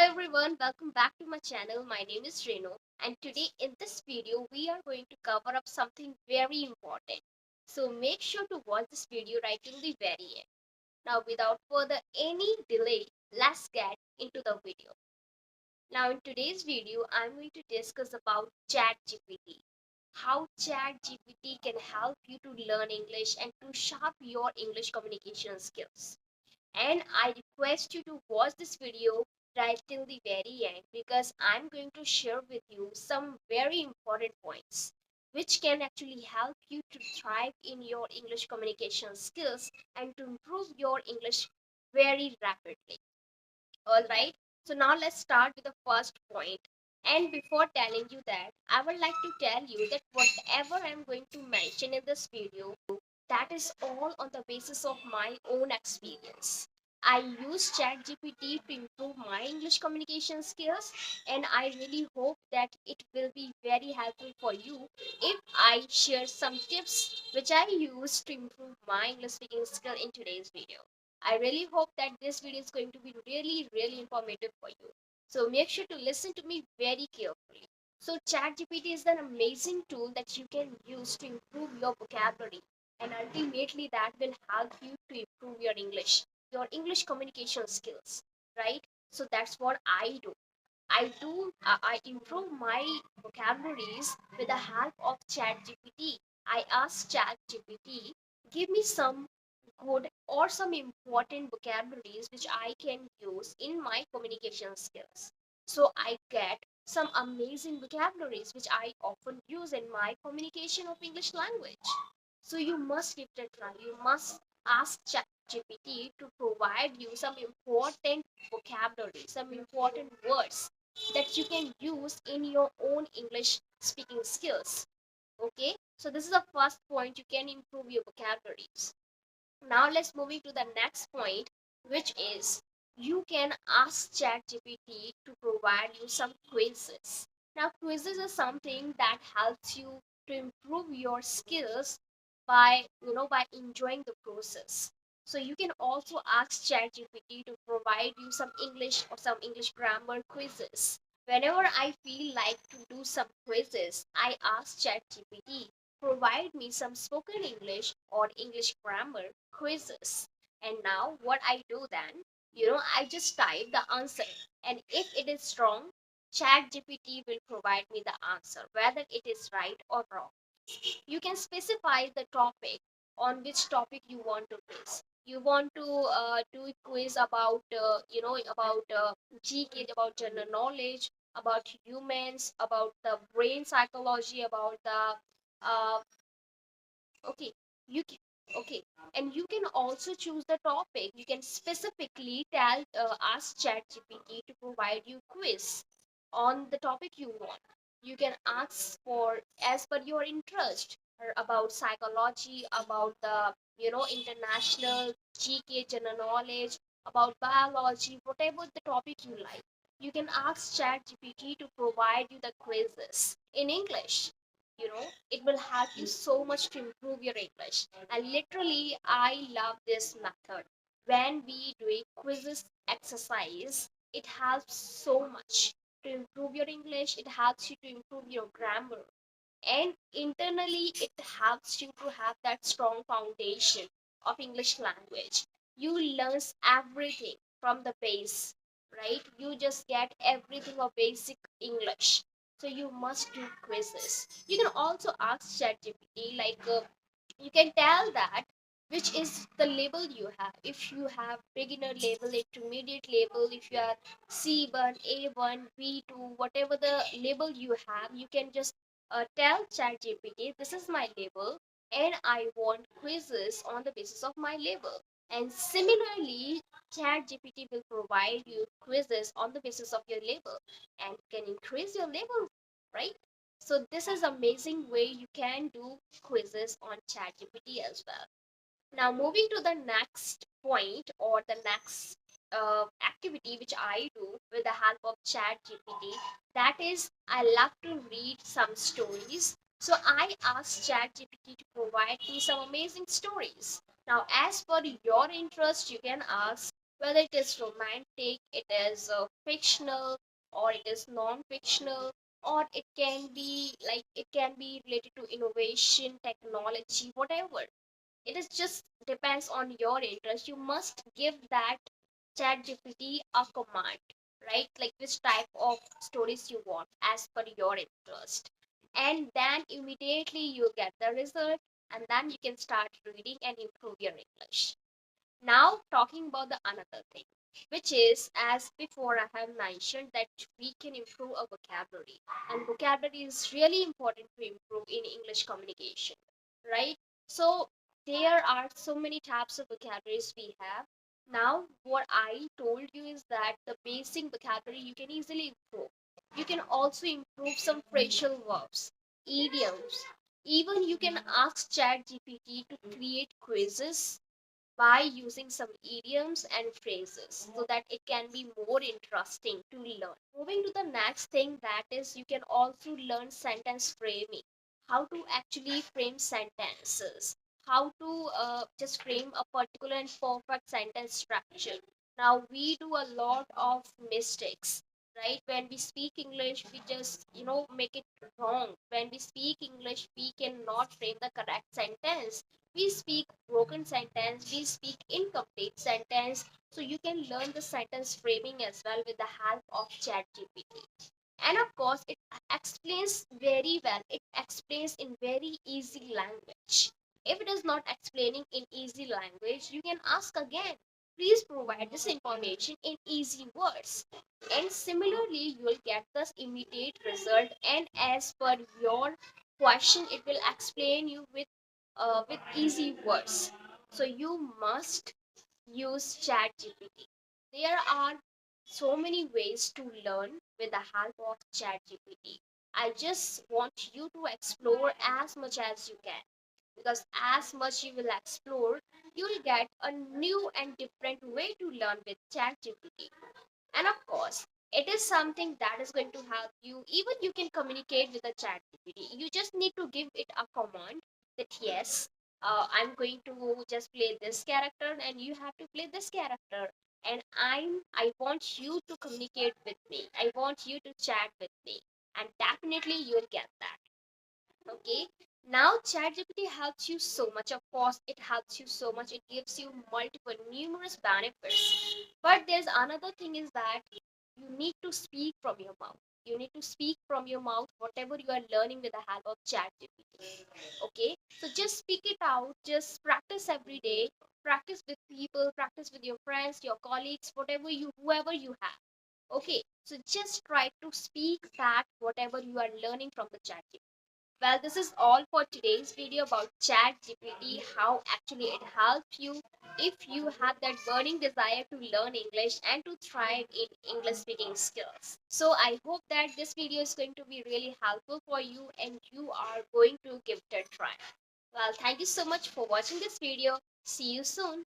everyone, welcome back to my channel. My name is Renu, and today in this video we are going to cover up something very important. So make sure to watch this video right till the very end. Now without further any delay, let's get into the video. Now in today's video I'm going to discuss about ChatGPT. How ChatGPT can help you to learn English and to sharpen your English communication skills. And I request you to watch this video right till the very end because I'm going to share with you some very important points which can actually help you to thrive in your English communication skills and to improve your English very rapidly. All right. So now let's start with the first point. And before telling you that, I would like to tell you that whatever I'm going to mention in this video, that is all on the basis of my own experience. I use ChatGPT to improve my English communication skills, and I really hope that it will be very helpful for you if I share some tips which I use to improve my English speaking skill in today's video. I really hope that this video is going to be really informative for you. So make sure to listen to me very carefully. So ChatGPT is an amazing tool that you can use to improve your vocabulary, and ultimately that will help you to improve your English communication skills, right? So that's what I do. I improve my vocabularies with the help of ChatGPT. I ask ChatGPT, give me some good or some important vocabularies which I can use in my communication skills. So I get some amazing vocabularies which I often use in my communication of English language. So you must give it a try. You must ask ChatGPT to provide you some important vocabulary, some important words that you can use in your own English speaking skills. Okay, so this is the first point, you can improve your vocabularies. Now let's moving to the next point, which is you can ask ChatGPT to provide you some quizzes. Now quizzes is something that helps you to improve your skills by by enjoying the process. So you can also ask ChatGPT to provide you some English or some English grammar quizzes. Whenever I feel like to do some quizzes, I ask ChatGPT, provide me some spoken English or English grammar quizzes. And now what I do then, I just type the answer. And if it is wrong, ChatGPT will provide me the answer, whether it is right or wrong. You can specify the topic, on which topic you want to quiz. You want to do a quiz about GK, about general knowledge, about humans, about the brain psychology, about the uh, okay you can okay and you can also choose the topic. You can specifically tell ask ChatGPT to provide you quiz on the topic you want. You can ask for as per your interest, or about psychology, about the international GK, general knowledge, about biology, whatever the topic you like. You can ask ChatGPT to provide you the quizzes in English. It will help you so much to improve your English. And literally I love this method. When we do a quizzes exercise, it helps so much to improve your English. It helps you to improve your grammar, and internally it helps you to have that strong foundation of English language. You learn everything from the base, right? You just get everything of basic English. So you must do quizzes. You can also ask ChatGPT, like you can tell that which is the level you have. If you have beginner level, intermediate level, if you are C1, A1, B2, whatever the level you have, you can just tell ChatGPT, this is my level and I want quizzes on the basis of my level. And similarly, ChatGPT will provide you quizzes on the basis of your level and can increase your level, right? So this is amazing way you can do quizzes on ChatGPT as well. Now moving to the next point, or the next activity which I do with the help of ChatGPT, that is I love to read some stories. So I ask ChatGPT to provide me some amazing stories. Now as per your interest, you can ask whether it is romantic, it is fictional, or it is non-fictional, or it can be it can be related to innovation, technology, whatever. It is just depends on your interest. You must give that chat gpt a command, right? Like which type of stories you want as per your interest, and then immediately you get the result, and then you can start reading and improve your english. Now talking about the another thing, which is, as before I have mentioned, that we can improve our vocabulary, and vocabulary is really important to improve in English communication, right? So there are so many types of vocabularies we have. Now what I told you is that the basic vocabulary you can easily improve. You can also improve some phrasal verbs, idioms. Even you can ask chat gpt to create quizzes by using some idioms and phrases so that it can be more interesting to learn. Moving to the next thing, that is, you can also learn sentence framing, how to actually frame sentences, how to just frame a particular and perfect sentence structure. Now, we do a lot of mistakes, right? When we speak English, we just, make it wrong. When we speak English, we cannot frame the correct sentence. We speak broken sentence, we speak incomplete sentence. So you can learn the sentence framing as well with the help of ChatGPT. And of course, it explains very well. It explains in very easy language. If it is not explaining in easy language, you can ask again. Please provide this information in easy words. And similarly, you will get this immediate result. And as per your question, it will explain you with easy words. So you must use ChatGPT. There are so many ways to learn with the help of ChatGPT. I just want you to explore as much as you can, because as much you will explore, you will get a new and different way to learn with ChatGPT. And of course, it is something that is going to help you. Even you can communicate with the chat gpt. You just need to give it a command that yes, I'm going to just play this character and you have to play this character, and I want you to communicate with me, I want you to chat with me, and definitely you'll get that. Okay. Now ChatGPT helps you so much. Of course, it helps you so much. It gives you multiple, numerous benefits. But there's another thing is that you need to speak from your mouth. You need to speak from your mouth whatever you are learning with the help of ChatGPT. Okay. So just speak it out. Just practice every day. Practice with people. Practice with your friends, your colleagues, whoever you have. Okay. So just try to speak that whatever you are learning from the ChatGPT. Well, this is all for today's video about ChatGPT, how actually it helps you if you have that burning desire to learn English and to thrive in English speaking skills. So I hope that this video is going to be really helpful for you and you are going to give it a try. Well, thank you so much for watching this video. See you soon.